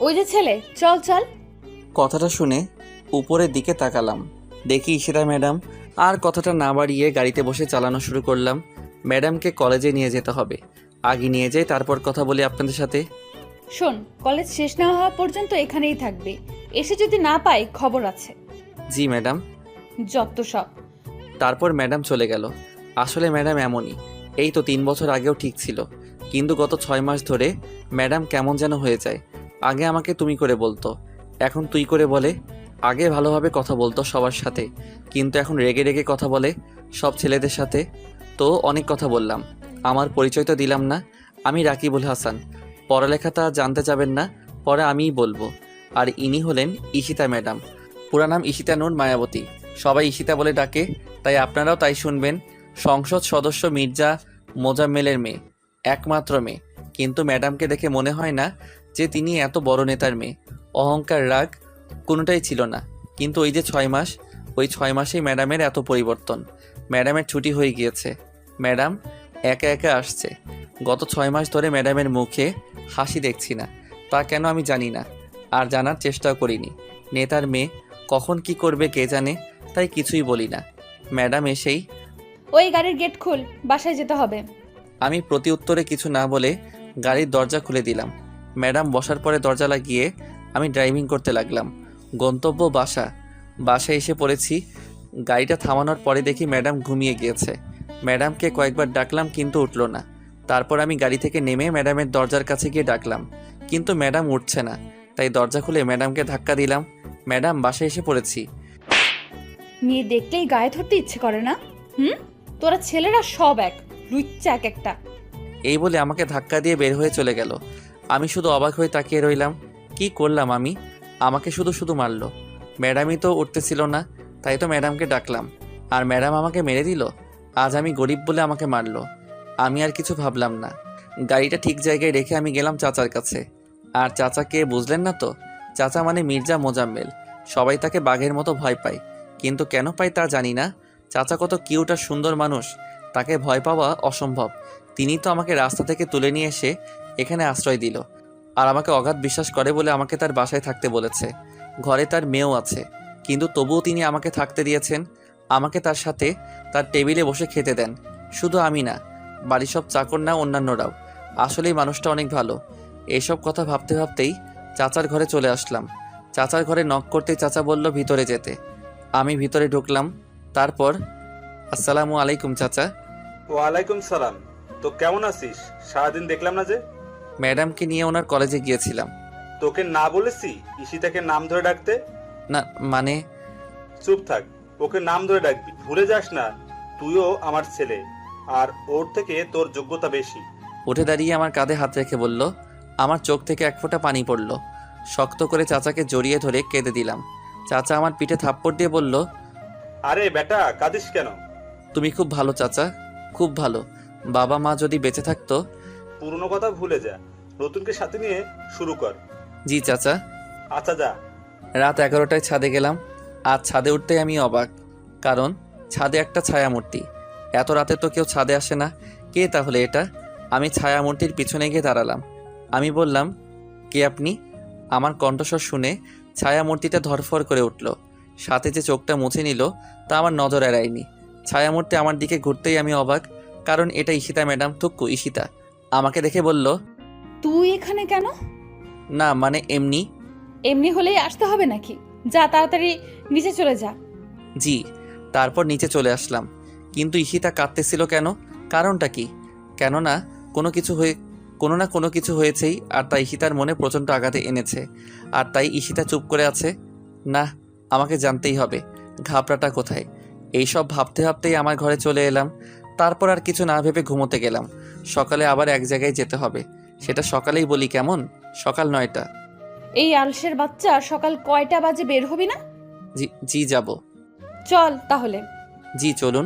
ওই যে ছেলে, চল চল। কথাটা শুনে উপরের দিকে তাকালাম, দেখি ইশিতা ম্যাডাম। আর কথাটা না বাড়িয়ে গাড়িতে বসে চালানো শুরু করলাম। ম্যাডামকে কলেজে নিয়ে যেতে হবে, আগে নিয়ে যাই তারপর কথা বলি আপনাদের সাথে। শোন, কলেজ শেষ না হওয়া পর্যন্ত এখানেই থাকবে, এসে যদি না পাই খবর আছে। জি ম্যাডাম। যত সব। তারপর ম্যাডাম চলে গেল। আসলে ম্যাডাম এমনই, এই তো 3 বছর আগেও ঠিক ছিল, কিন্তু গত 6 মাস ধরে ম্যাডাম কেমন যেন হয়ে যায়। আগে আমাকে তুমি করে বলতো, এখন তুই করে বলে। আগে ভালোভাবে কথা বলতো সবার সাথে, কিন্তু এখন রেগে রেগে কথা বলে সব ছেলেদের সাথে। তো অনেক কথা বললাম, আমার পরিচয় তো দিলাম না। আমি রাকিবুল হাসান, পড়ালেখাটা জানতে যাবেন না, পরে আমিই বলবো। আর ইনি হলেন ঈশিতা ম্যাডাম, পুরা নাম ঈশিতা নূর মায়াবতী, সবাই ঈশিতা বলে ডাকে, তাই আপনারাও তাই শুনবেন। সংসদ সদস্য মির্জা মোজাম্মেলের মেয়ে, একমাত্র মেয়ে। কিন্তু ম্যাডামকে দেখে মনে হয় না যে তিনি এত বড় নেতার মেয়ে। অহংকার, রাগ কোনোটাই ছিল না। কিন্তু ওই যে 6 মাস, ওই 6 মাসেই ম্যাডামের এত পরিবর্তন। ম্যাডামের ছুটি হয়ে গিয়েছে, ম্যাডাম একা একা আসছে। গত 6 মাস ধরে ম্যাডামের মুখে হাসি দেখছি না, তা কেন আমি জানি না, আর জানার চেষ্টাও করিনি। নেতার মেয়ে কখন কি করবে কে জানে, তাই কিছুই বলি না। ম্যাডাম এসেই ওই গাড়ির গেট খুল, বাসায় যেতে হবে। আমি প্রতি উত্তরে কিছু না বলে গাড়ির দরজা খুলে দিলাম। ম্যাডাম বসার পরে দরজা লাগিয়ে আমি ড্রাইভিং করতে লাগলাম। গন্তব্য বাসা। বাসায় এসে পড়েছি। গাড়িটা থামানোর পরে দেখি ম্যাডাম ঘুমিয়ে গিয়েছে। ম্যাডামকে কয়েকবার ডাকলাম কিন্তু উঠলো না। তারপর আমি গাড়ি থেকে নেমে ম্যাডামের দরজার কাছে গিয়ে ডাকলাম, কিন্তু ম্যাডাম উঠছে না। তাই দরজা খুলে ম্যাডামকে ধাক্কা দিলাম। ম্যাডাম, বাসায় এসে পড়েছি। মেয়ে দেখলেই গায়ে ধরতে ইচ্ছে করে না? তোরা ছেলেরা সব এক, লুচ্চা এক একটা। এই বলে আমাকে ধাক্কা দিয়ে বের হয়ে চলে গেল। আমি শুধু অবাক হয়ে তাকিয়ে রইলাম। কি করলাম আমি? আমাকে শুধু শুধু মারলো। ম্যাডামই তো উঠতেছিল না, তাই তো ম্যাডামকে ডাকলাম, আর ম্যাডাম আমাকে মেরে দিল। আজ আমি গরিব বলে আমাকে মারলো। আমি আর কিছু ভাবলাম না। গাড়িটা ঠিক জায়গায় রেখে আমি গেলাম চাচার কাছে। আর চাচা কে বুঝলেন না তো? চাচা মানে মির্জা মোজাম্মেল। সবাই তাকে বাঘের মতো ভয় পায়, কিন্তু কেন পায় তা জানি না। চাচা কত কিউট আর সুন্দর মানুষ, তাকে ভয় পাওয়া অসম্ভব। তিনি তো আমাকে রাস্তা থেকে তুলে নিয়ে এসে এখানে আশ্রয় দিল, আর আমাকে অগাধ বিশ্বাস করে বলে আমাকে তার বাসায় থাকতে বলেছে। ঘরে তার মেয়েও আছে, কিন্তু তবুও তিনি আমাকে থাকতে দিয়েছেন। আমাকে তার সাথে তার টেবিলে বসে খেতে দেন। শুধু আমি না, বাড়ির সব চাকর না, অন্যান্যরাও। আসলেই মানুষটা অনেক ভালো। এইসব কথা ভাবতে ভাবতেই চাচার ঘরে চলে আসলাম। চাচার ঘরে নক করতেই চাচা বলল ভিতরে যেতে। আমি ভিতরে ঢুকলাম। তারপর আসসালামু আলাইকুম চাচা। ওয়ালাইকুম সালাম। তো কেমন আছিস? সারাদিন দেখলাম না যে। ম্যাডামকে নিয়ে ওনার কলেজে গিয়েছিলাম। তোকে না বলেছি ঈশিতাকে নাম ধরে ডাকতে? না মানে? চুপ থাক, ওকে নাম ধরে ডাকবি, ভুলে যাস না তুইও আমার ছেলে, আর ওর থেকে তোর যোগ্যতা বেশি। উঠে দাঁড়িয়ে আমার কাঁধে হাত রেখে বলল। আমার চোখ থেকে এক ফোঁটা পানি পড়ল। শক্ত করে চাচাকে জড়িয়ে ধরে কেঁদে দিলাম। চাচা আমার পিঠে থাপ্পড় দিয়ে বলল, আরে বেটা, কাঁদিস কেন? তুমি খুব ভালো চাচা, খুব ভালো। বাবা মা যদি বেঁচে থাকতো। পুরনো কথা ভুলে যা, নতুনকে সাথে নিয়ে শুরু কর। জি চাচা। আচ্ছা যা। রাত 11টায় ছাদে গেলাম। আজ ছাদে উঠতেই আমি অবাক, কারণ ছাদে একটা ছায়ামূর্তি। এত রাতে তো কেউ ছাদে আসে না। কে তাহলে এটা? আমি ছায়ামূর্তির পিছনে গিয়ে দাঁড়ালাম। আমি বললাম, কে আপনি? আমার কণ্ঠস্বর শুনে ছায়ামূর্তিটা ধরফর করে উঠল। সাথে যে চোখটা মুছে নিল তা আমার নজর এড়ায়নি। ছায়ামূর্তি আমার দিকে ঘুরতেই আমি অবাক, কারণ এটা ঈশিতা ম্যাডাম, থুক্কু ঈশিতা। আমাকে দেখে বলল, তুই এখানে কেন? না মানে এমনি। এমনি হলেই আসতে হবে নাকি? যা তাড়াতাড়ি নিচে চলে যা। জি। তারপর নিচে চলে আসলাম। কিন্তু ঈশিতা কাঁদতেছিল কেন? কারণটা কি? কেননা কোনো না কোনো কিছু হয়েছেই, আর তাই ঈশিতার মনে প্রচণ্ড আঘাতে এনেছে। আর তাই ঈশিতা চুপ করে আছে। না, আমাকে জানতেই হবে ঘাবড়াটা কোথায়। এইসব ভাবতে ভাবতেই আমার ঘরে চলে এলাম। তারপর আর কিছু না ভেবে ঘুমোতে গেলাম। সকালে আবার এক জায়গায় যেতে হবে। সেটা সকালেই বলি কেমন? সকাল 9টা। এই আলসের বাচ্চা, সকাল কয়টা বাজে বের হবি না? জি জি যাব। চল তাহলে। জি চলুন।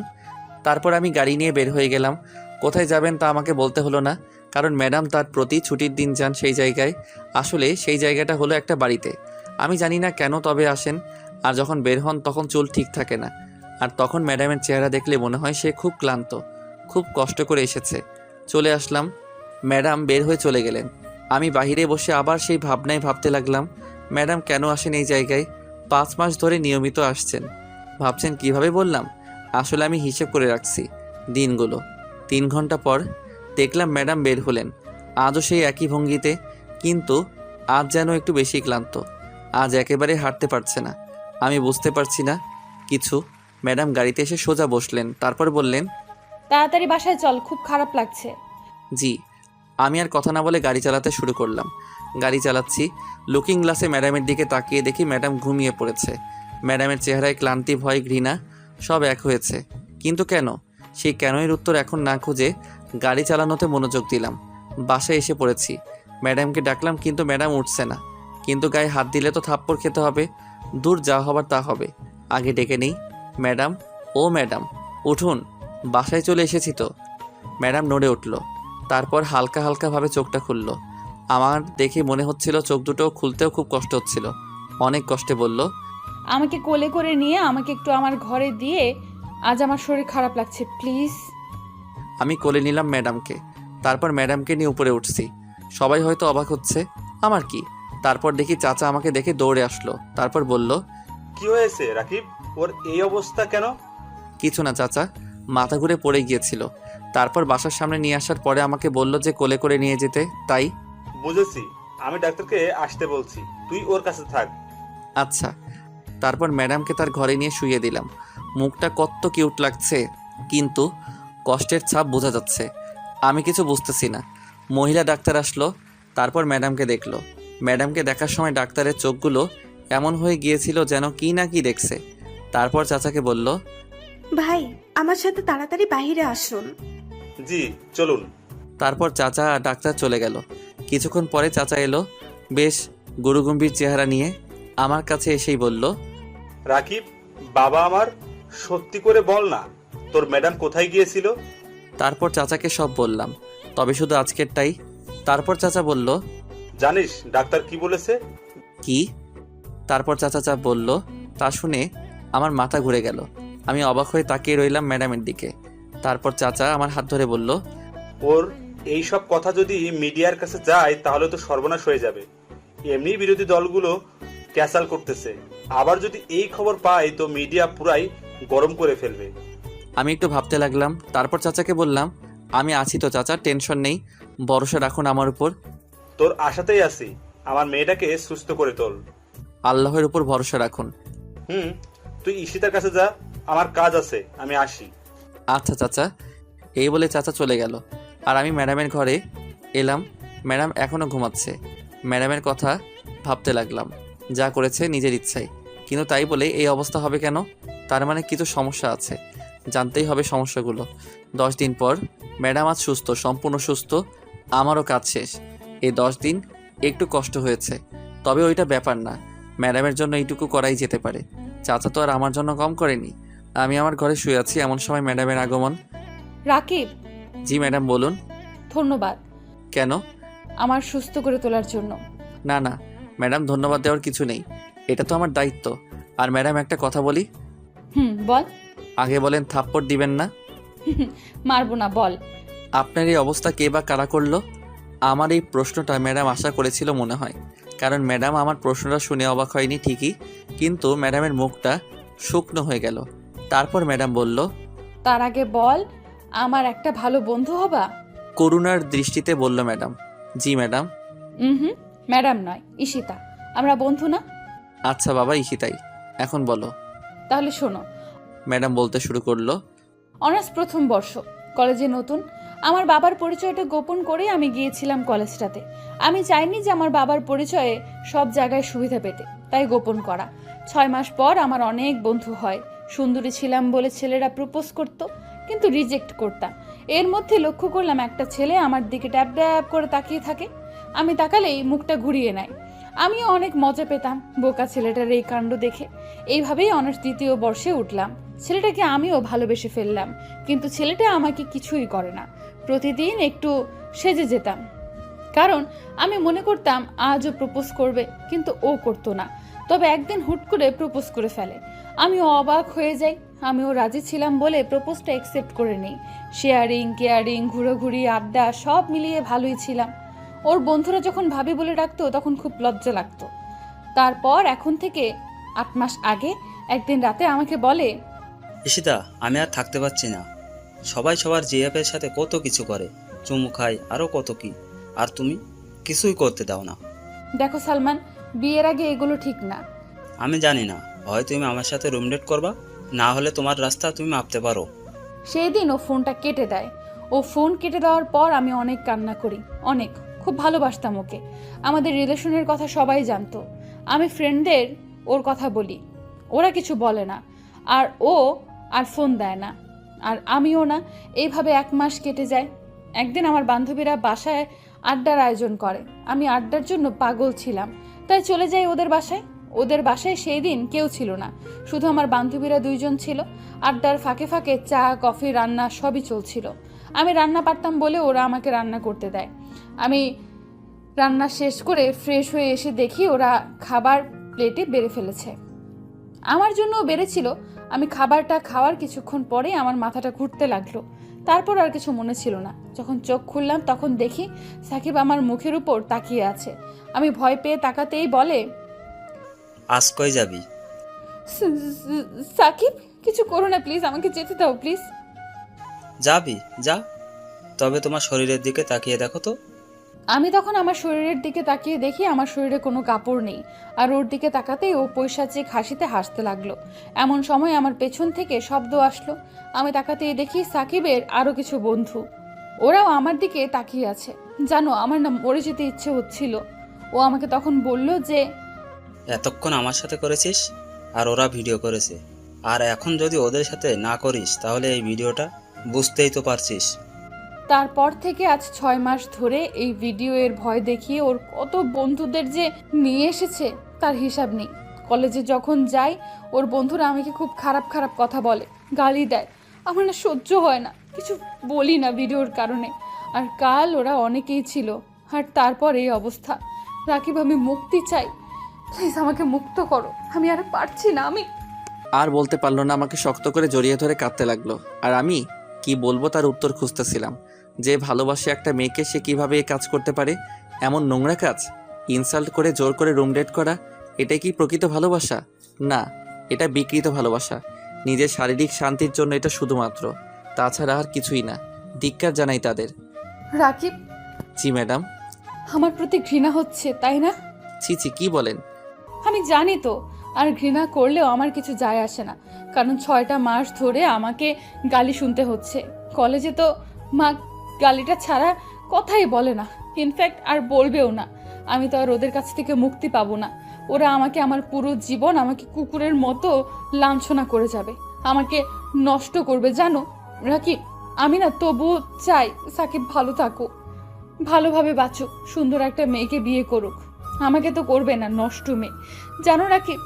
তারপর আমি গাড়ি নিয়ে বের হয়ে গেলাম। কোথায় যাবেন তা আমাকে বলতে হলো না, কারণ ম্যাডাম তার প্রতি ছুটির দিন যান সেই জায়গায়। আসলে সেই জায়গাটা হলো একটা বাড়িতে। আমি জানি না কেন তবে আসেন, আর যখন বের হন তখন চুল ঠিক থাকে না। আর তখন ম্যাডামের চেহারা দেখলে মনে হয় সে খুব ক্লান্ত, খুব কষ্ট করে এসেছে। চলে আসলাম। ম্যাডাম বের হয়ে চলে গেলেন। আমি বাহিরে বসে আবার সেই ভাবনায় ভাবতে লাগলাম, ম্যাডাম কেন আসেন এই জায়গায়? 5 মাস ধরে নিয়মিত আসছেন। ভাবছেন কিভাবে বললাম? আসলে আমি হিসেব করে রাখছি দিনগুলো। 3 ঘন্টা পর দেখলাম ম্যাডাম বের হলেন, আজও সেই একই ভঙ্গিতে, কিন্তু আজ যেন একটু বেশি ক্লান্ত। আজ একেবারে হাঁটতে পারছে না। আমি বুঝতে পারছি না কিছু। ম্যাডাম গাড়িতে এসে সোজা বসলেন, তারপর বললেন, তাড়াতাড়ি বাসায় চল, খুব খারাপ লাগছে। জি। আমি আর কথা না বলে গাড়ি চালাতে শুরু করলাম। গাড়ি চালাচ্ছি, লুকিং গ্লাসে ম্যাডামের দিকে তাকিয়ে দেখি ম্যাডাম ঘুমিয়ে পড়েছে। ম্যাডামের চেহারায় ক্লান্তি, ভয়, ঘৃণা সব এক হয়েছে। কিন্তু কেন? সেই কেনয়ের উত্তর এখন না খুঁজে গাড়ি চালানোতে মনোযোগ দিলাম। বাসায় এসে পড়েছি। ম্যাডামকে ডাকলাম, কিন্তু ম্যাডাম উঠছে না। কিন্তু গায়ে হাত দিলে তো থাপ্পড় খেতে হবে। দূর, যা হবার তা হবে। আগে ডেকে নেই। ম্যাডাম, ও ম্যাডাম, উঠুন, বাসায় চলে এসেছি তো। ম্যাডাম নড়ে উঠল, তারপর হালকা হালকাভাবে চোখটা খুলল। আমার দেখে মনে হচ্ছিল চোখ দুটো খুলতেও খুব কষ্ট হচ্ছিল। অনেক কষ্টে বলল, আমাকে কোলে করে নিয়ে আমাকে একটু আমার ঘরে দিয়ে, আজ আমার শরীর খারাপ লাগছে, প্লিজ। আমি কোলে নিলাম ম্যাডামকে। তারপর ম্যাডামকে নিয়ে উপরে উঠছি। সবাই হয়তো অবাক হচ্ছে, আমার কি। তারপর দেখি চাচা আমাকে দেখে দৌড়ে আসলো। তারপর বলল, কি হয়েছে রাকিব, ওর এই অবস্থা কেন? কিছু না চাচা, মাথা ঘুরে পড়ে গিয়েছিল। তারপর বাসার সামনে নিয়ে আসার পরে আমাকে বলল যে কোলে করে নিয়ে যেতে, তাই। বুঝেছি, আমি ডাক্তারকে আসতে বলছি, তুই ওর কাছে থাক। আচ্ছা। তারপর ম্যাডামকে তার ঘরে নিয়ে শুইয়ে দিলাম। মুখটা কত কিউট লাগছে, কিন্তু কষ্টের ছাপ বোঝা যাচ্ছে। আমি কিছু বুঝতেছি না। মহিলা ডাক্তার আসলো, তারপর ম্যাডামকে দেখলো। ম্যাডামকে দেখার সময় ডাক্তারের চোখগুলো এমন হয়ে গিয়েছিল যেন কি না কি দেখছে। তারপর চাচাকে বলল, ভাই, আমার সাথে তাড়াতাড়ি বাইরে আসুন। জি চলুন। তারপর চাচা আর ডাক্তার চলে গেল। কিছুক্ষণ পরে চাচা এলো, বেশ গুরুগম্ভীর চেহারা নিয়ে। আমার কাছে এসেই বলল, রাকিব বাবা আমার, সত্যি করে বল না, তোর ম্যাডাম কোথায় গিয়েছিল? তারপর চাচাকে সব বললাম, তবে শুধু আজকেরটাই। তারপর চাচা বলল, জানিস ডাক্তার কি বলেছে? কি? তারপর চাচা বলল। তা শুনে আমার মাথা ঘুরে গেল। আমি অবাক হয়ে তাকিয়ে রইলাম ম্যাডামের দিকে। তারপর চাচা আমার হাত ধরে বলল, ওর এই সব কথা যদি মিডিয়ার কাছে যায় তাহলে তো সর্বনাশ হয়ে যাবে। এমনি বিরোধী দলগুলো ক্যাসাল করতেছে, আবার যদি এই খবর পায় তো মিডিয়া পুরাই গরম করে ফেলবে। আমি একটু ভাবতে লাগলাম। তারপর চাচাকে বললাম, আমি আছি তো চাচা, টেনশন নেই, ভরসা রাখুন আমার উপর। তোর আশাতেই আছি, আমার মেয়েটাকে সুস্থ করে তোল। আল্লাহের উপর ভরসা রাখুন। তুই ঈশিতার কাছে যা, আমার কাজ আছে, আমি আসি। আচ্ছা চাচা। এই বলে চাচা চলে গেল। আর আমি ম্যাডামের ঘরে এলাম। ম্যাডাম এখনও ঘুমাচ্ছে। ম্যাডামের কথা ভাবতে লাগলাম। যা করেছে নিজের ইচ্ছায়, কিন্তু তাই বলে এই অবস্থা হবে কেন? তার মানে কিছু সমস্যা আছে, জানতেই হবে সমস্যাগুলো। 10 দিন পর ম্যাডাম আজ সুস্থ, সম্পূর্ণ সুস্থ। আমারও কাজ শেষ। এই 10 দিন একটু কষ্ট হয়েছে, তবে ওইটা ব্যাপার না। ম্যাডামের জন্য এইটুকু করাই যেতে পারে। চাচা তো আর আমার জন্য কম করেনি। আমি আমার ঘরে শুয়ে আছি, এমন সময় ম্যাডামের আগমন। রাকিব, জি ম্যাডাম বলুন। ধন্যবাদ কেন? আমার সুস্থ করে তোলার জন্য। না না ম্যাডাম, ধন্যবাদ দেওয়ার কিছু নেই, এটা তো আমার দায়িত্ব। আর ম্যাডাম একটা কথা বলি। বল। আগে বলেন থাপ্পড় দিবেন না। মারবো না, বল। আপনার এই অবস্থা কে বা কারা করলো? আমার এই প্রশ্নটা ম্যাডাম আশা করেছিল মনে হয়, কারণ ম্যাডাম আমার প্রশ্নটা শুনে অবাক হয়নি ঠিকই, কিন্তু ম্যাডামের মুখটা শুকনো হয়ে গেল। তারপর ম্যাডাম বলল, তার আগে বল, আমার একটা ভালো বন্ধু হবা? করুণার দৃষ্টিতে বলল ম্যাডাম। জি ম্যাডাম। ম্যাডাম নয়, ঈশিতা, আমরা বন্ধু না? আচ্ছা বাবা, ইশিতাই, এখন বলো। তাহলে শোনো। ম্যাডাম বলতে শুরু করলো, অনার্স প্রথম বর্ষ, কলেজে নতুন। আমার বাবার পরিচয়টা গোপন করে আমি গিয়েছিলাম কলেজটাতে। আমি চাইনি যে আমার বাবার পরিচয়ে সব জায়গায় সুবিধা পেতে, তাই গোপন করা। 6 মাস পর আমার অনেক বন্ধু হয়। সুন্দরী ছিলাম বলে ছেলেরা প্রপোজ করত, কিন্তু রিজেক্ট করতাম। এর মধ্যে লক্ষ্য করলাম একটা ছেলে আমার দিকে ট্যাপ ট্যাপ করে তাকিয়ে থাকে। আমি তাকালেই মুখটা ঘুরিয়ে নেয়। আমিও অনেক মজা পেতাম বোকা ছেলেটার এই কাণ্ড দেখে। এইভাবেই অনার্স দ্বিতীয় বর্ষে উঠলাম। ছেলেটাকে আমিও ভালোবেসে ফেললাম, কিন্তু ছেলেটা আমাকে কিছুই করে না। প্রতিদিন একটু সেজে যেতাম, কারণ আমি মনে করতাম আজও প্রপোজ করবে, কিন্তু ও করতো না। তবে একদিন হুট করে প্রপোজ করে ফেলে। আমিও অবাক হয়ে যাই। আমিও রাজি ছিলাম বলে প্রপোজটা অ্যাকসেপ্ট করে নেই। শেয়ারিং কেয়ারিং ঘুরোঘুরি আড্ডা সব মিলিয়ে ভালোই ছিলাম। ওর বন্ধুরা যখন ভাবি বলে ডাকতো তখন খুব লজ্জা লাগতো। তারপর এখন থেকে 8 মাস আগে একদিন রাতে আমাকে বলে, ঈশিতা, আমি আর থাকতে পারছি না। সবাই সবার জিএফের সাথে কত কিছু করে, চুমু খায়, আরও কত কি, আর তুমি কিছুই করতে দাও না। দেখো সালমান, বিয়ের আগে এগুলো ঠিক না। আমি জানি না, হয় তুমি আমার সাথে রুম ডেট করবা, না হলে তোমার রাস্তা তুমি মাপতে পারো। সেই দিন ও ফোনটা কেটে দেয়। ও ফোন কেটে দেওয়ার পর আমি অনেক কান্না করি, অনেক। খুব ভালোবাসতাম ওকে। আমাদের রিলেশনের কথা সবাই জানতো। আমি ফ্রেন্ডদের ওর কথা বলি, ওরা কিছু বলে না, আর ও আর ফোন দেয় না, আর আমিও না। এইভাবে 1 মাস কেটে যায়। একদিন আমার বান্ধবীরা বাসায় আড্ডার আয়োজন করে। আমি আড্ডার জন্য পাগল ছিলাম, তাই চলে যাই ওদের বাসায়। ওদের বাসায় সেই দিন কেউ ছিল না, শুধু আমার বান্ধবীরা 2 জন ছিল। আড্ডার ফাঁকে ফাঁকে চা কফি রান্না সবই চলছিল। আমি রান্না পারতাম বলে ওরা আমাকে রান্না করতে দেয়। আমি রান্না শেষ করে ফ্রেশ হয়ে এসে দেখি ওরা খাবার প্লেটে বেড়ে ফেলেছে। আমার জন্যও বেড়েছিল। আমি খাবারটা খাওয়ার কিছুক্ষণ পরে আমার মাথাটা ঘুরতে লাগলো। তারপর আর কিছু মনে ছিল না। যখন চোখ খুললাম তখন দেখি সাকিব আমার মুখের উপর তাকিয়ে আছে। আমি ভয় পেয়ে তাকাতেই বলে, আজ কই যাবি? সাকিব, কিছু করো না প্লিজ, আমাকে যেতে দাও প্লিজ। যাবি যা, তবে তোমার শরীরের দিকে তাকিয়ে দেখো তো। আমি তখন আমার শরীরের দিকে তাকিয়ে দেখি আমার শরীরে কোনো কাপড় নেই। আর ওর দিকে তাকাতেই ও পৈশাচিক হাসিতে হাসতে লাগলো। এমন সময় আমার পেছন থেকে শব্দ আসলো। আমি তাকাতেই দেখি সাকিবের আরও কিছু বন্ধু, ওরাও আমার দিকে তাকিয়ে আছে। জানো, আমার না মরে যেতে ইচ্ছে হচ্ছিল। ও আমাকে তখন বলল যে, এতক্ষণ আমার সাথে করেছিস, আর ওরা ভিডিও করেছে, আর এখন যদি ওদের সাথে না করিস তাহলে এই ভিডিওটা বুঝতেই তো পারছিস। তারপর থেকে আজ 6 মাস ধরে এই ভিডিও এর ভয় দেখিয়ে ওর কত বন্ধুদের যে নিয়ে এসেছে তার হিসাব নেই। কলেজে যখন যাই ওর বন্ধুরা আমাকে খুব খারাপ খারাপ কথা বলে, গালি দেয়। আমার না সহ্য হয় না, কিছু বলি না ভিডিওর কারণে। আর কাল ওরা অনেকেই ছিল, আর তারপর এই অবস্থা। রাকিব, আমি মুক্তি চাই, প্লিজ আমাকে মুক্ত করো। আমি আর পারছি না। আমি আর বলতে পারলো না, আমাকে শক্ত করে জড়িয়ে ধরে কাঁদতে লাগলো। আর আমি কি বলবো তার উত্তর খুঁজতেছিলাম। যে ভালোবাসে একটা মেয়েকে সে কিভাবে এই কাজ করতে পারে, এমন নোংরা কাজ, ইনসাল্ট করে জোর করে রুম ডেট করা, এটাই কি প্রকৃত ভালোবাসা? না, এটা বিকৃত ভালোবাসা। নিজের শারীরিক শান্তির জন্য এটা শুধুমাত্র, তাছাড়া আর কিছুই না। ধিক্কার জানাই তাদের। রাকিব, জি ম্যাডাম। আমার প্রতি ঘৃণা হচ্ছে, তাই না? ছি ছি, কি বলেন? আমি জানি তো, আর ঘৃণা করলেও আমার কিছু যায় আসে না, কারণ 6টা মাস ধরে আমাকে গালি শুনতে হচ্ছে। কলেজে তো মা গালিটা ছাড়া কথাই বলে না, ইনফ্যাক্ট আর বলবেও না। আমি তো আর ওদের কাছ থেকে মুক্তি পাবো না। ওরা আমাকে আমার পুরো জীবন আমাকে কুকুরের মতো লাঞ্ছনা করে যাবে, আমাকে নষ্ট করবে। জানো রাকিব, আমি না তবুও চাই সাকিব ভালো থাকুক, ভালোভাবে বাঁচুক, সুন্দর একটা মেয়েকে বিয়ে করুক। আমাকে তো করবে না, নষ্ট মেয়ে। জানো রাকিব,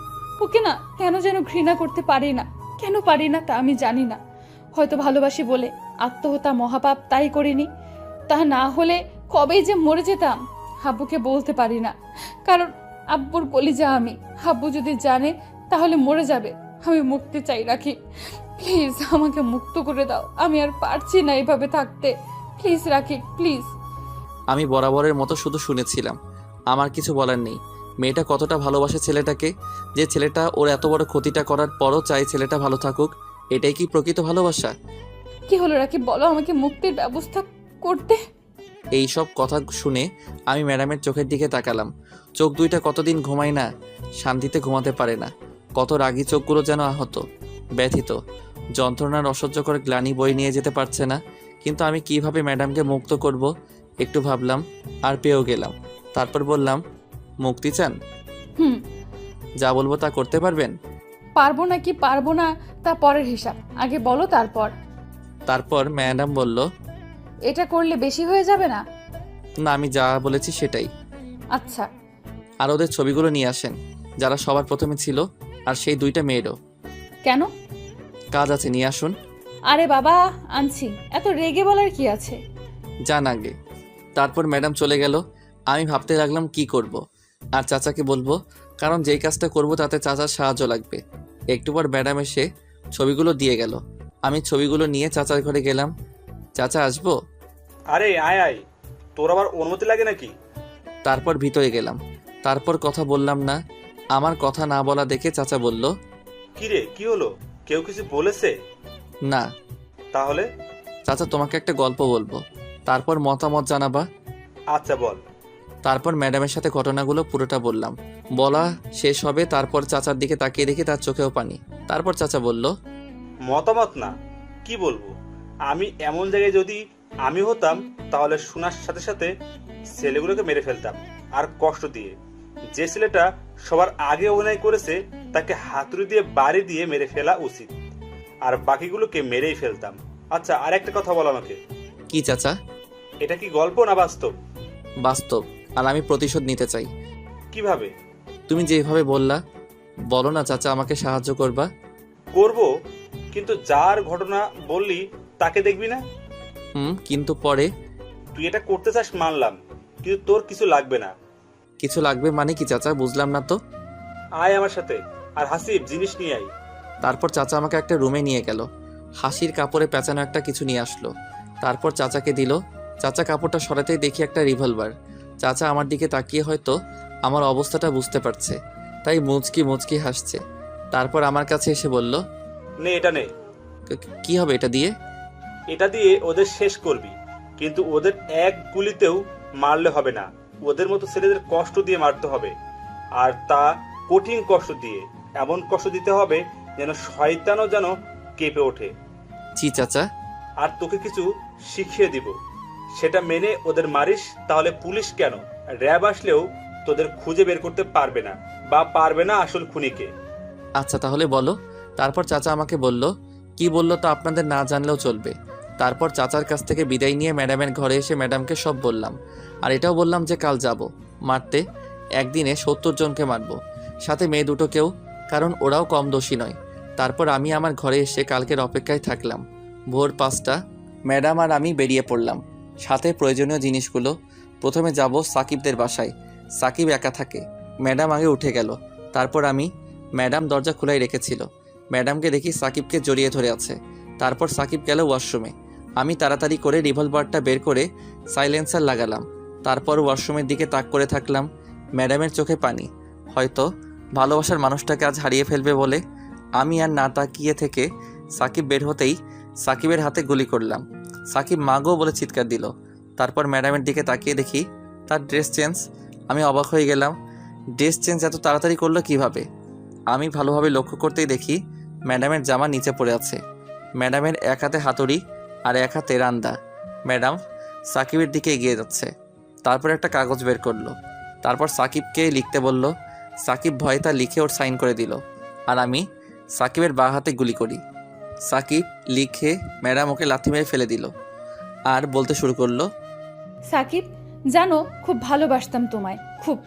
ওকে না কেন যেন ঘৃণা করতে পারি না। কেন পারি না তা আমি জানি না। হয়তো ভালোবাসি বলে। আত্মহত্যা মহাপাপ, তাই করিনি। তা না হলে কবেই যে মরে যেতাম। আব্বুকে বলতে পারি না, কারণ আব্বুর কলিজা আমি। আব্বু যদি জানে তাহলে মরে যাবে। আমি মুক্তি চাই রাকিব, প্লিজ আমাকে মুক্ত করে দাও। আমি আর পারছি না এভাবে থাকতে। Please Rakib, please. আমি বরাবরের মতো শুধু শুনেছিলাম, আমার কিছু বলার নেই। মেয়েটা কতটা ভালোবাসে ছেলেটাকে, যে ছেলেটা ওর এত বড় ক্ষতিটা করার পরও চাই ছেলেটা ভালো থাকুক। এটাই কি প্রকৃত ভালোবাসা? কি হলো রাকিব, বলো আমাকে মুক্তির ব্যবস্থা করতে। এই সব কথা শুনে আমি ম্যাডামের চোখের দিকে তাকালাম। চোখ দুইটা কতদিন ঘুমায় না, শান্তিতে ঘুমাতে পারে না। কত রাগী চোখগুলো যেন আহত, ব্যথিত, যন্ত্রণার অসহ্যকর গ্লানি বই নিয়ে যেতে পারছে না। কিন্তু আমি কিভাবে ম্যাডামকে মুক্ত করব একটু ভাবলাম, আর পেয়েও গেলাম। তারপর বললাম, মুক্তি চান? হুম। যা বলবো তা করতে পারবেন? পারবো না কি পারবো না তা পরের হিসাব, আগে বলো তারপর। তারপর ম্যাডাম বলল, এটা করলে বেশি হয়ে যাবে না? না, আমি যা বলেছি সেটাই। আচ্ছা। আর ওদের ছবিগুলো নিয়ে আসেন, যারা সবার প্রথমে ছিল, আর সেই 2টা মেয়েরও। কেন? কাজ আছে, নিয়ে আসুন। আরে বাবা, আনছি, এত রেগে বলার কি আছে। যান আগে। তারপর ম্যাডাম চলে গেল। আমি ভাবতে লাগলাম কি করব, আর চাচাকে বলবো, কারণ যেই কাজটা করব তাতে চাচার সাহায্য লাগবে। একটু পর ম্যাডাম এসে ছবিগুলো দিয়ে গেল। আমি ছবিগুলো নিয়ে চাচার ঘরে গেলাম। চাচা আসবো? আরে আয় আয়, তোর আবার অনুমতি লাগে নাকি? তারপর ভিতরে গেলাম। তারপর কথা বললাম না। আমার কথা না বলা দেখে চাচা বলল, কি রে, কি হলো? কেউ কিছু বলেছে? না তাহলে? চাচা, তোমাকে একটা গল্প বলবো, তারপর মতামত জানাবা। আচ্ছা বল। তারপর ম্যাডামের সাথে ঘটনাগুলো পুরোটা বললাম। বলা শেষ হবে, তারপর চাচার দিকে তাকিয়ে দেখি তার চোখেও পানি। তারপর চাচা বলল, মতামত না, কি বলবো? আমি এমন জায়গায় যদি আমি হতাম তাহলে শোনার সাথে সাথে ছেলেগুলোকে মেরে ফেলতাম, আর কষ্ট দিয়ে। যে ছেলেটা সবার আগে অভিনয় করেছে তাকে হাতুড়ি দিয়ে বাড়ি দিয়ে মেরে ফেলা উচিত, আর বাকিগুলোকে মেরেই ফেলতাম। আচ্ছা, আর একটা কথা বল আমাকে, কি চাচা? এটা কি গল্প না বাস্তব? বাস্তব, আর আমি প্রতিশোধ নিতে চাই। কিভাবে? তুমি যেভাবে বললা, বলো না চাচা, আমাকে সাহায্য করবা। করব, কিন্তু যার ঘটনা বললি তাকে দেখবি না। কিন্তু পরে? তুই এটা করতে চাস মানলাম, কিন্তু তোর কিছু লাগবে না। কিছু লাগবে মানে কি চাচা, বুঝলাম না তো। আয় আমার সাথে, আর হাসিব জিনিস নিয়ে আয়। তারপর চাচা আমাকে একটা রুমে নিয়ে গেল। হাসির কাপড়ে পেঁচানো একটা কিছু নিয়ে আসলো। তারপর চাচাকে দিল। চাচা কাপড়টা সরাতেই দেখি একটা রিভলভার। চাচা আমার দিকে তাকিয়ে হয়তো আমার অবস্থাটা বুঝতে পারছে, তাই মুচকি মুচকি হাসছে। তারপর আমার কাছে এসে বলল, নে এটা নে। কি হবে এটা দিয়ে? এটা দিয়ে ওদের শেষ করবি, কিন্তু ওদের এক গুলিতেও মারলে হবে না। ওদের মতো ছেলেদের কষ্ট দিয়ে মারতে হবে, আর তা কঠিন কষ্ট দিয়ে। এমন কষ্ট দিতে হবে যেন শয়তানও যেন কেঁপে ওঠে। জি চাচা। আর তোকে কিছু শিখিয়ে দিব, সেটা মেনে ওদের মারিস, তাহলে পুলিশ কেন, র্যাব আসলেও তোদের খুঁজে বের করতে পারবে না, বা পারবে না আসল খুনিকে। আচ্ছা তাহলে বলো। তারপর চাচা আমাকে বলল, কি বললো তা আপনাদের না জানলেও চলবে। তারপর চাচার কাছ থেকে বিদায় নিয়ে ম্যাডামের ঘরে এসে ম্যাডামকে সব বললাম। আর এটাও বললাম যে কাল যাব মারতে, একদিনে 70 জনকে মারবো, সাথে মেয়ে দুটোকেও, কারণ ওরাও কম দোষী নয়। তারপর আমি আমার ঘরে এসে কালকের অপেক্ষায় থাকলাম। ভোর 5টা ম্যাডাম আর আমি বেরিয়ে পড়লাম, সাথে প্রয়োজনীয় জিনিসগুলো। প্রথমে যাব সাকিবদের বাসায়। সাকিব একা থাকে। ম্যাডাম আগে উঠে গেল। তারপর আমি, ম্যাডাম দরজা খোলাই রেখেছিল। ম্যাডামকে দেখি সাকিবকে জড়িয়ে ধরে আছে। তারপর সাকিব গেল ওয়াশরুমে। আমি তাড়াতাড়ি করে রিভলভারটা বের করে সাইলেন্সার লাগালাম। তারপর ওয়াশরুমের দিকে তাক করে থাকলাম। ম্যাডামের চোখে পানি, হয়তো ভালোবাসার মানুষটাকে আজ হারিয়ে ফেলবে বলে। আমি আর না তাকিয়ে থেকে সাকিব বের হতেই সাকিবের হাতে গুলি করলাম। সাকিব মাগো বলে চিৎকার দিল। তারপর ম্যাডামের দিকে তাকিয়ে দেখি তার ড্রেস চেঞ্জ। আমি অবাক হয়ে গেলাম, ড্রেস চেঞ্জ এত তাড়াতাড়ি করলো কিভাবে? আমি ভালোভাবে লক্ষ্য করতেই দেখি ম্যাডামের জামা নিচে পড়ে আছে। ম্যাডামের এক হাতে হাতুড়ি আর এক হাতে রান্দা। ম্যাডাম সাকিবের দিকে এগিয়ে যাচ্ছে। তারপর একটা কাগজ বের করলো। তারপর সাকিবকে লিখতে বলল। সাকিব ভয়ে তা লিখে ওর সাইন করে দিল, আর আমি সাকিবের বাঁ হাতে গুলি করি। সাকিব লিখে ম্যাডাম ওকে লাথি মেরে ফেলে দিল আর বলতে শুরু করলো, সাকিব, জানো খুব ভালোবাসতাম তোমায়, খুব।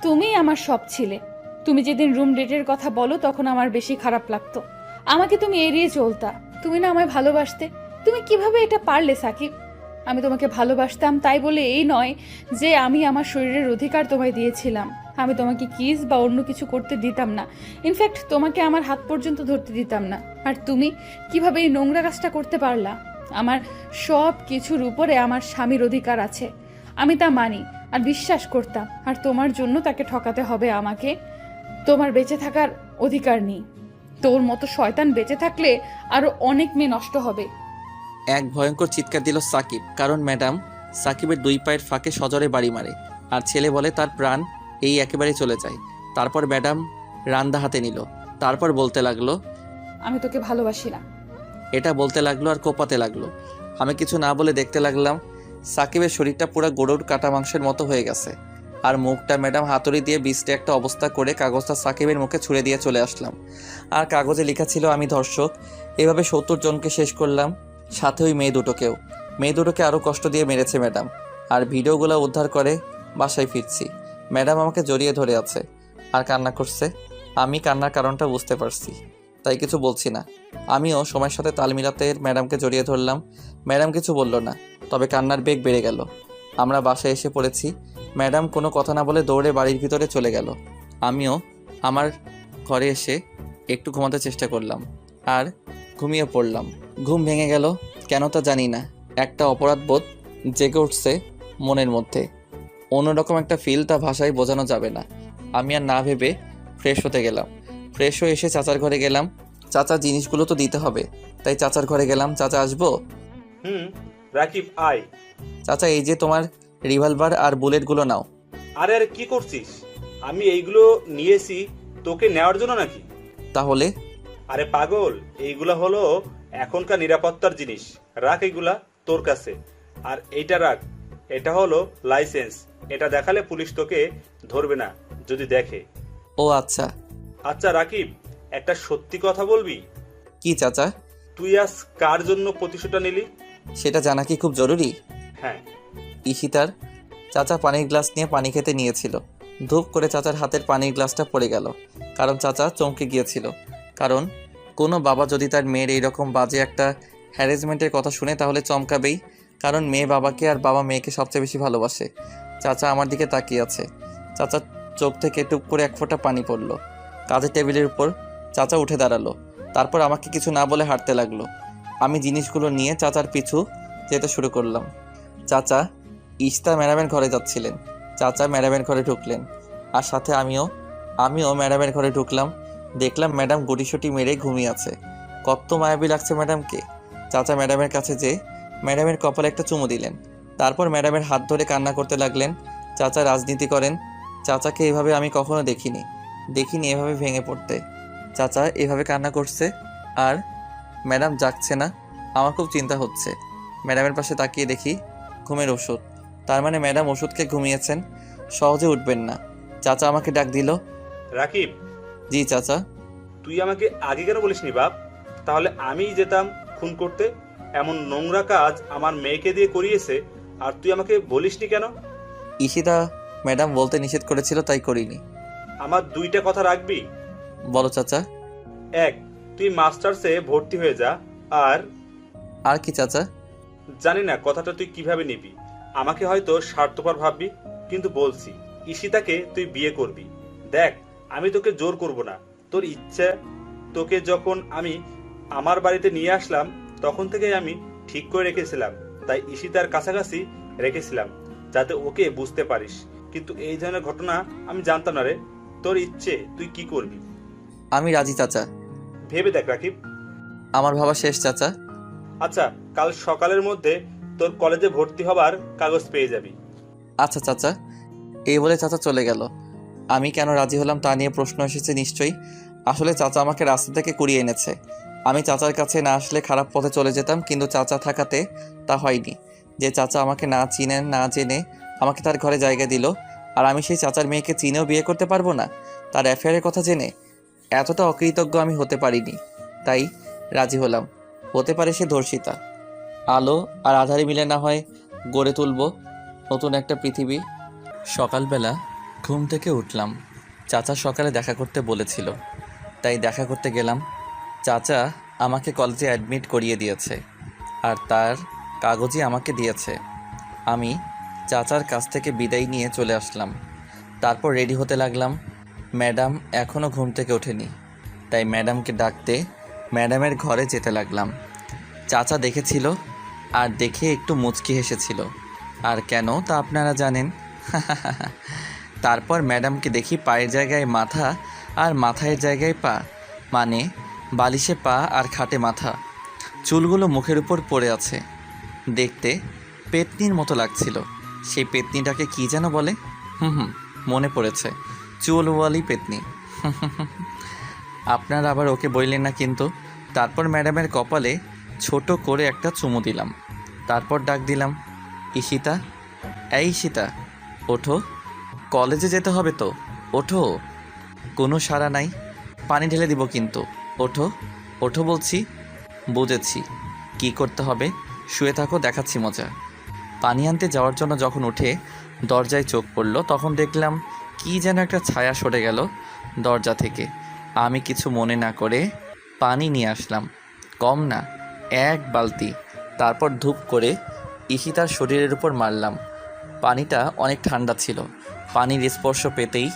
তুমিই আমার সব ছিলে। তুমি যেদিন রুম ডেটের কথা বলো তখন আমার বেশি খারাপ লাগতো। আমাকে তুমি এড়িয়ে চলতা। তুমি না আমায় ভালোবাসতে। তুমি কিভাবে এটা পারলে সাকিব? আমি তোমাকে ভালোবাসতাম তাই বলে এই নয় যে আমি আমার শরীরের অধিকার তোমায় দিয়েছিলাম। আমি তোমাকে কিস বা অন্য কিছু করতে দিতাম না। ইনফ্যাক্ট তোমাকে আমার হাত পর্যন্ত ধরতে দিতাম না। আর তুমি কিভাবে এই নোংরা কাজটা করতে পারলা? আমার সব কিছুর উপরে আমার স্বামীর অধিকার আছে, আমি তা মানি আর বিশ্বাস করতাম। আর তোমার জন্য তাকে ঠকাতে হবে আমাকে? তোমার বেঁচে থাকার অধিকার নেই। তোর মতো শয়তান বেঁচে থাকলে আরো অনেক মেয়ে নষ্ট হবে। এক ভয়ঙ্কর চিৎকার দিল সাকিব, কারণ ম্যাডাম সাকিবের 2 পায়ের ফাঁকে সজোরে বাড়ি মারে আর ছেলে বলে তার প্রাণ এই একেবারে চলে যায়। তারপর ম্যাডাম রান্দা হাতে নিল। তারপর বলতে লাগলো, আমি তোকে ভালোবাসি না। এটা বলতে লাগলো আর কোপাতে লাগলো। আমি কিছু না বলে দেখতে লাগলাম। সাকিবের শরীরটা পুরো গরুর কাটা মাংসের মতো হয়ে গেছে, আর মুখটা ম্যাডাম হাতুড়ি দিয়ে বিস্টে একটা অবস্থা করে কাগজটা সাকিবের মুখে ছুঁড়ে দিয়ে চলে আসলাম। আর কাগজে লেখা ছিল আমি ধর্ষক। এভাবে 70 জনকে শেষ করলাম, সাথে ওই মেয়ে দুটোকেও। মেয়ে দুটোকে আরও কষ্ট দিয়ে মেরেছে ম্যাডাম। আর ভিডিওগুলো উদ্ধার করে বাসায় ফিরছি। ম্যাডাম আমাকে জড়িয়ে ধরে আছে আর কান্না করছে। আমি কান্নার কারণটা বুঝতে পারছি, তাই কিছু বলছি না। আমিও সময়ের সাথে তাল মিলাতে ম্যাডামকে জড়িয়ে ধরলাম। ম্যাডাম কিছু বলল না, তবে কান্নার বেগ বেড়ে গেল। আমরা বাসায় এসে পড়েছি। ম্যাডাম কোনো কথা না বলে দৌড়ে বাড়ির ভিতরে চলে গেল। আমিও আমার ঘরে এসে একটু ঘুমাতে চেষ্টা করলাম আর ঘুমিয়ে পড়লাম। ঘুম ভেঙে গেল কেন তা জানি না, একটা অপরাধবোধ জেগে উঠছে মনের মধ্যে। অন্যরকম একটা ফিল, তা ভাষায় বোঝানো যাবে না। আমি আর না ভেবে ফ্রেশ হতে গেলাম। ফ্রেশ হয়ে এসে চাচার ঘরে গেলাম। চাচা জিনিসগুলো তো দিতে হবে, তাই চাচার ঘরে গেলাম। চাচা আসবো? রাকিব আয়। চাচা এই যে তোমার রিভলভার আর বুলেটগুলো নাও। আরে আরে কি করছিস? আমি এইগুলো নিয়েছি তোকে নেওয়ার জন্য নাকি? তাহলে? আরে পাগল, এইগুলা হলো এখনকার নিরাপত্তার জিনিস। রাখ এইগুলা তোর কাছে। আর এইটা রাখ, এটা হলো লাইসেন্স। এটা দেখালে পুলিশ তোকে ধরবে না যদি দেখে। ও আচ্ছা। আচ্ছা রাকিব, একটা সত্যি কথা বলবি? কি চাচা? তুই আজ কার জন্য প্রতিশোধটা নিলি? সেটা জানা কি খুব জরুরি? হ্যাঁ। ঈশিতার। চাচা পানির গ্লাস নিয়ে পানি খেতে নিয়েছিল। ধূপ করে চাচার হাতের পানির গ্লাসটা পড়ে গেল। কারণ চাচা চমকে গিয়েছিল। কারণ কোনো বাবা যদি তার মেয়ের এইরকম বাজে একটা হ্যারাসমেন্টের কথা শুনে তাহলে চমকাবেই। কারণ মেয়ে বাবাকে আর বাবা মেয়েকে সবচেয়ে বেশি ভালোবাসে। চাচা আমার দিকে তাকিয়ে আছে। চাচার চোখ থেকে টুপ করে এক ফোঁটা পানি পড়ল। কাজের টেবিলের উপর চাচা উঠে দাঁড়ালো। তারপর আমাকে কিছু না বলে হাঁটতে লাগলো। আমি জিনিসগুলো নিয়ে চাচার পিছু যেতে শুরু করলাম। চাচা ইশতা ম্যাডামের ঘরে যাচ্ছিলেন। চাচা ম্যাডামের ঘরে ঢুকলেন আর সাথে আমিও ম্যাডামের ঘরে ঢুকলাম। দেখলাম ম্যাডাম গুটিসুটি মেরে ঘুমিয়ে আছে। কত মায়াবী লাগছে ম্যাডামকে। চাচা ম্যাডামের কাছে যেয়ে ম্যাডামের কপালে একটা চুমু দিলেন। তারপর ম্যাডামের হাত ধরে কান্না করতে লাগলেন। চাচা রাজনীতি করেন। চাচাকে এভাবে আমি কখনো দেখিনি এভাবে ভেঙে পড়তে। চাচা এভাবে কান্না করছে আর ম্যাডাম জাগছে না। আমার খুব চিন্তা হচ্ছে। ম্যাডামের পাশে তাকিয়ে দেখি ঘুমের ওষুধ। তার মানে ম্যাডাম ওষুধকে ঘুমিয়েছেন, সহজে উঠবেন না। চাচা আমাকে ডাক দিল। রাকিব, জি চাচা। তুই আমাকে আগে কেন বলিসনি বাপ? তাহলে আমিই যেতাম খুন করতে। এমন নোংরা কাজ আমার মেয়েকে দিয়ে করিয়েছে, আর তুই আমাকে বলিসনি কেন? ঈশিতা ম্যাডাম বলতে নিষেধ করেছিল, তাই করিনি। আমার দুইটা কথা রাখবি। বলো চাচা। এক, তুই মাস্টার্সে ভর্তি হয়ে যা। আর কি চাচা? জানি না কথাটা তুই কিভাবে নিবি। আমাকে হয়তো স্বার্থপর ভাববি, কিন্তু বলছি ঈশিতাকে তুই বিয়ে করবি। দেখ, আমি তোকে জোর করব না, তোর ইচ্ছা। তোকে যখন আমি আমার বাড়িতে নিয়ে আসলাম তখন থেকে আমি ঠিক করে রেখেছিলাম, তাই ঈশিতার কাছাকাছি রেখেছিলাম যাতে ওকে বুঝতে পারিস। কিন্তু এই ধরনের ঘটনা আমি জানতাম না রে। তোর ইচ্ছে, তুই কি করবি? আমি রাজি চাচা। ভেবে দেখ রাকিব। আমার ভাবা শেষ চাচা। আচ্ছা, কাল সকালের মধ্যে তোর কলেজে ভর্তি হবার কাগজ পেয়ে যাবি। আচ্ছা চাচা। এই বলে চাচা চলে গেল। আমি কেন রাজি হলাম তা নিয়ে প্রশ্ন এসেছে নিশ্চয়ই। আসলে চাচা আমাকে রাস্তা থেকে কুড়িয়ে এনেছে। আমি চাচার কাছে না আসলে খারাপ পথে চলে যেতাম, কিন্তু চাচা থাকাতে তা হয়নি। যে চাচা আমাকে না চিনেন না জেনে আমাকে তার ঘরে জায়গা দিল, আর আমি সেই চাচার মেয়েকে চিনেও বিয়ে করতে পারবো না তার অ্যাফেয়ারের কথা জেনে। এতটা অকৃতজ্ঞ আমি হতে পারিনি, তাই রাজি হলাম। হতে পারে সে ধর্ষিতা। আলো আর আধারে মিলে না হয় গড়ে তুলব নতুন একটা পৃথিবী। সকালবেলা ঘুম থেকে উঠলাম। চাচা সকালে দেখা করতে বলেছিল, তাই দেখা করতে গেলাম। চাচা আমাকে কলেজে অ্যাডমিট করিয়ে দিয়েছে আর তার কাগজই আমাকে দিয়েছে। আমি চাচার কাছ থেকে বিদায় নিয়ে চলে আসলাম। তারপর রেডি হতে লাগলাম। ম্যাডাম এখনও ঘুম থেকে ওঠেনি, তাই ম্যাডামকে ডাকতে ম্যাডামের ঘরে যেতে লাগলাম। চাচা দেখেছিল আর দেখে একটু মুচকি হেসেছিল। আর কেন তা আপনারা জানেন। তারপর ম্যাডামকে দেখি পায়ের জায়গায় মাথা আর মাথায় জায়গায় পা, মানে বালিশে পা আর খাটে মাথা। চুলগুলো মুখের উপর পড়ে আছে। দেখতে পেতনির মতো লাগছিল। সেই পেতনিটাকে কি যেন বলে? মনে পড়েছে, চুলওয়ালি পেতনি। আপনারা আবার ওকে বললেন না কিন্তু। তারপর ম্যাডামের কপালে ছোট করে একটা চুমু দিলাম। তারপর ডাক দিলাম, ঈশিতা, এই ঈশিতা, ওঠো, কলেজে যেতে হবে তো, ওঠো। কোনো সাড়া নাই। পানি ঢেলে দিব কিন্তু, ওঠো, ওঠো বলছি। বুঝেছি কি করতে হবে, শুয়ে থাকো, দেখাচ্ছি মজা। পানি আনতে যাওয়ার জন্য যখন উঠে দরজায় চোখ পড়ল, তখন দেখলাম কি যেন একটা ছায়া সরে গেল দরজা থেকে। আমি কিছু মনে না করে পানি নিয়ে আসলাম, কম না, 1 বালতি। তারপর ধূপ করে ঈশিতার শরীরের উপর মারলাম। পানিটা অনেক ঠান্ডা ছিল। পানির স্পর্শ পেতেই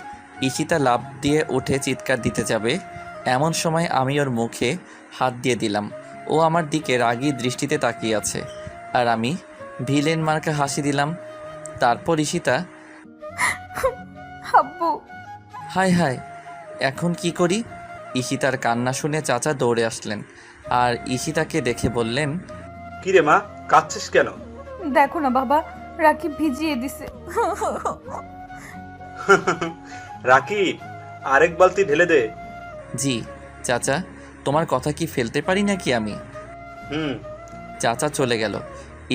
ঈশিতা লাফ দিয়ে উঠে চিৎকার দিতে যাবে, এমন সময় আমি ওর মুখে হাত দিয়ে দিলাম। ও আমার দিকে রাগী দৃষ্টিতে তাকিয়ে আছে, আর আমি ভিলেন মার্কা হাসি দিলাম। তারপর ঈশিতা, আব্বু। হায় হায়, এখন কি করি? ঈশিতার কান্না শুনে চাচা দৌড়ে আসলেন আর ঈশিতাকে দেখে বললেন, কিরে মা, কাঁদছিস কেন? দেখো না বাবা, রাকিব ভিজিয়ে দিছে। রাকিব, আরেক বালতি ঢেলে দে। জি চাচা, তোমার কথা কি ফেলতে পারি নাকি আমি? হুম। চাচা চলে গেল।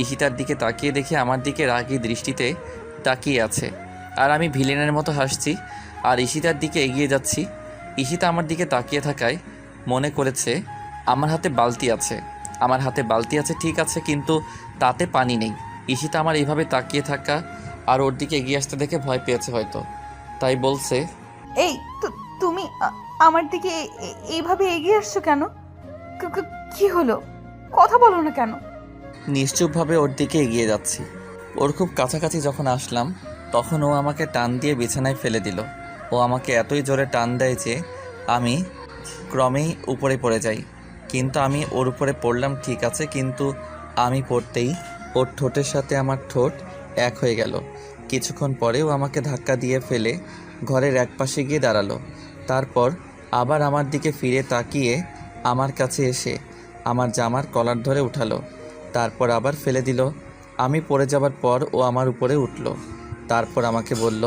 ঈশিতার দিকে তাকিয়ে দেখে আমার দিকে রাগী দৃষ্টিতে তাকিয়ে আছে, আর আমি ভিলেনের মতো হাসছি আর ঈশিতার দিকে এগিয়ে যাচ্ছি। ঈশিতা আমার দিকে তাকিয়ে থাকায় মনে করেছে আমার হাতে বালতি আছে। আমার হাতে বালতি আছে ঠিক আছে, কিন্তু তাতে পানি নেই। ঈশিতা আমার এইভাবে তাকিয়ে থাকা আর ওর দিকে এগিয়ে আসতে দেখে ভয় পেয়েছে হয়তো, তাই বলছে, এই তুমি আমার দিকে এইভাবে এগিয়ে আসছো কেন? কি হলো? কথা বলো না কেন? নিশ্চুপভাবে ওর দিকে এগিয়ে যাচ্ছি। ওর খুব কাছাকাছি যখন আসলাম তখন ও আমাকে টান দিয়ে বিছানায় ফেলে দিল। ও আমাকে এতই জোরে টান দেয় যে আমি ক্রমেই উপরে পড়ে যাই। কিন্তু আমি ওর উপরে পড়লাম ঠিক আছে, কিন্তু আমি পড়তেই ওর ঠোঁটের সাথে আমার ঠোঁট এক হয়ে গেল। কিছুক্ষণ পরেও আমাকে ধাক্কা দিয়ে ফেলে ঘরের একপাশে গিয়ে দাঁড়ালো। তারপর আবার আমার দিকে ফিরে তাকিয়ে আমার কাছে এসে আমার জামার কলার ধরে উঠালো, তারপর আবার ফেলে দিল। আমি পড়ে যাবার পর ও আমার উপরে উঠল। তারপর আমাকে বলল,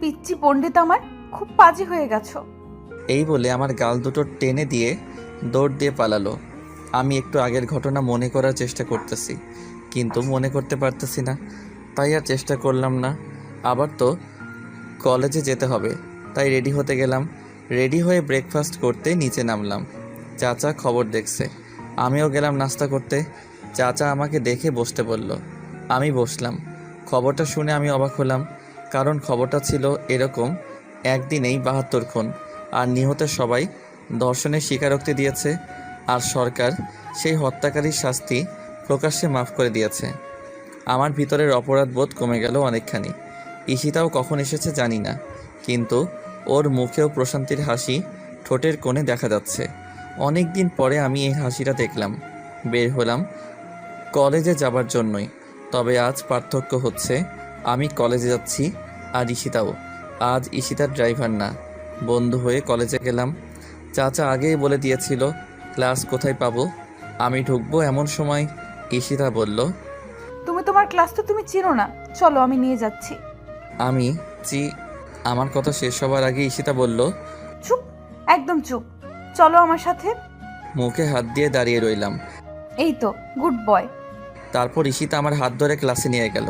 পিচ্চি পণ্ডিত আমার, খুব বাজে হয়ে গেছো। এই বলে আমার গাল দুটো টেনে দিয়ে দৌড় দিয়ে পালালো। আমি একটু আগের ঘটনা মনে করার চেষ্টা করতেছি, কিন্তু মনে করতে পারতেছি না, তাই আর চেষ্টা করলাম না। আবার তো কলেজে যেতে হবে, তাই রেডি হতে গেলাম। রেডি হয়ে ব্রেকফাস্ট করতে নিচে নামলাম। চাচা খবর দেখছে, আমিও গেলাম নাস্তা করতে। চাচা আমাকে দেখে বসতে বলল, আমি বসলাম। খবরটা শুনে আমি অবাক হলাম, কারণ খবরটা ছিল এরকম, একদিনেই ৭২ খুন, আর নিহতের সবাই ধর্ষণের স্বীকারোক্তি দিয়েছে, আর সরকার সেই হত্যাকারীর শাস্তি প্রকাশ্যে মাফ করে দিয়েছে। আমার ভিতরের অপরাধবোধ কমে গেল অনেকখানি। ঈশিতাও কখন এসেছে জানি না, কিন্তু ওর মুখেও প্রশান্তির হাসি ঠোঁটের কোণে দেখা যাচ্ছে। অনেক দিন পরে আমি এই হাসিটা দেখলাম। বের হলাম কলেজে যাবার জন্যই, তবে আজ পার্থক্য হচ্ছে আমি কলেজে যাচ্ছি আর ঈশিতাও। আজ ঈশিতার ড্রাইভার না, বন্ধু হয়ে কলেজে গেলাম। চাচা আগেই বলে দিয়েছিল ক্লাস কোথায় পাবো, আমি ঢুকবো এমন সময় ঈশিতা বলল, তুমি তোমার ক্লাস তো তুমি চিনো না, চলো আমি নিয়ে যাচ্ছি। আমি আমার কথা শেষ হবার আগে ঈশিতা বলল, চুপ, একদম চুপ, চলো আমার সাথে। মুখে হাত দিয়ে দাঁড়িয়ে রইলাম। এই তো গুড বয়। তারপর ঈশিতা আমার হাত ধরে ক্লাসে নিয়ে গেল।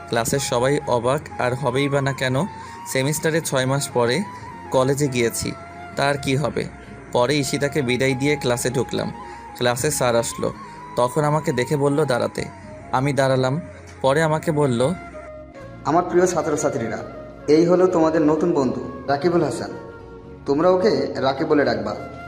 ক্লাসের সবাই অবাক, আর হবেই বা না কেন, সেমিস্টারে 6 মাস পরে কলেজে গিয়েছি, তার কি হবে। পরে ঈশিতাকে বিদায় দিয়ে ক্লাসে ঢুকলাম। ক্লাসে স্যার আসলো, তখন আমাকে দেখে বলল দাঁড়াতে। আমি দাঁড়ালাম। পরে আমাকে বলল, আমার প্রিয় ছাত্রছাত্রীরা, এই হলো তোমাদের নতুন বন্ধু রাকিবুল হাসান। তোমরা ওকে রাকিব বলে ডাকবা।